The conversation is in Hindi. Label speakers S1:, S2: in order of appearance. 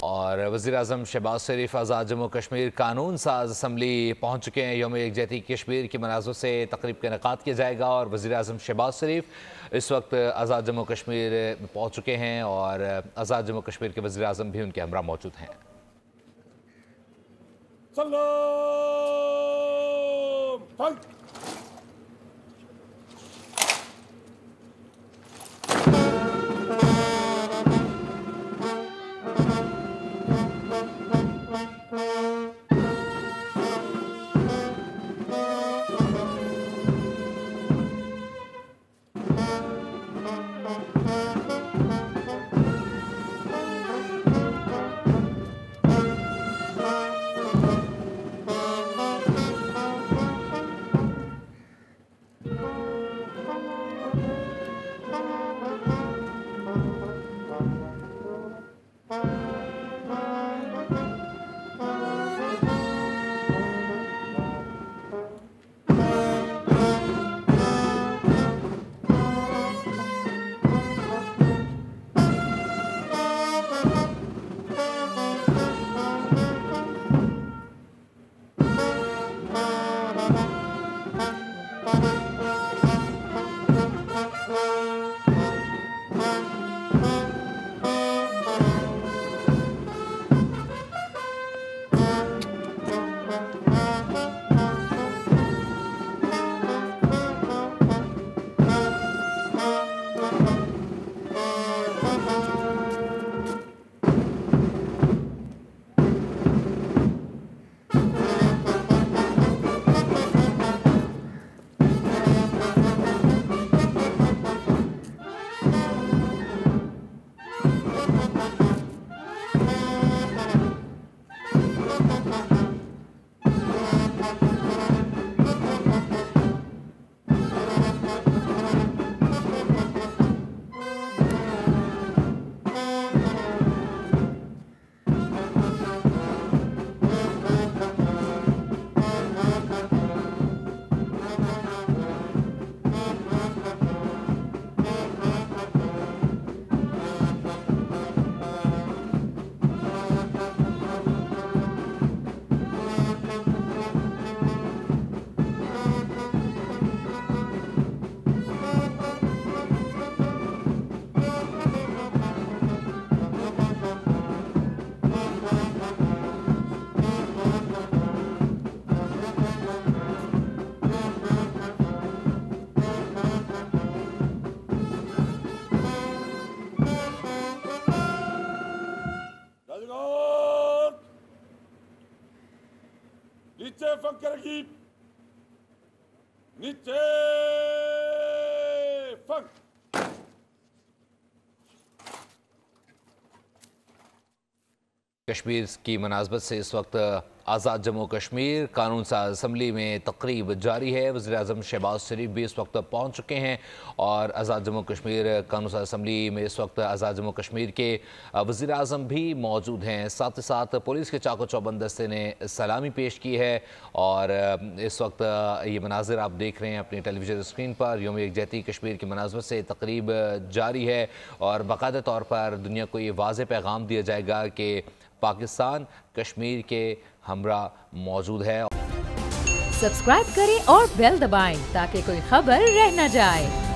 S1: और वज़ीर-ए-आज़म शहबाज शरीफ आज़ाद जम्मू कश्मीर कानून साज असम्बली पहुँच चुके हैं। यौम यकजहती कश्मीर की मनाज़िर से तक़रीब का इनेकाद किया जाएगा और वज़ीर-ए-आज़म शहबाज शरीफ इस वक्त आज़ाद जम्मू कश्मीर पहुँच चुके हैं और आज़ाद जम्मू कश्मीर के वज़ीर-ए-आज़म भी उनके हमरा मौजूद हैं।
S2: नीचे फंक रखी, नीचे फंक।
S1: कश्मीर की मुनासबत से इस वक्त आज़ाद जम्मू कश्मीर कानून साज असम्बली में तकरीब जारी है। वज़ीर-ए-आज़म शहबाज शरीफ भी इस वक्त पहुँच चुके हैं और आज़ाद जम्मू कश्मीर कानून साज असम्बली में इस वक्त आज़ाद जम्मू कश्मीर के वज़ीर-ए-आज़म भी मौजूद हैं। साथ ही साथ पुलिस के चाको चौबंद दस्ते ने सलामी पेश की है और इस वक्त ये मनाजिर आप देख रहे हैं अपनी टेलीविज़न स्क्रीन पर। यौम यकजहती कश्मीर की मुनासबत से तकरीब जारी है और बाकायदा तौर पर दुनिया को ये वाज़ेह पैगाम दिया जाएगा कि पाकिस्तान कश्मीर के हमरा मौजूद है।
S3: सब्सक्राइब करें और बेल दबाएं ताकि कोई खबर रह न जाए।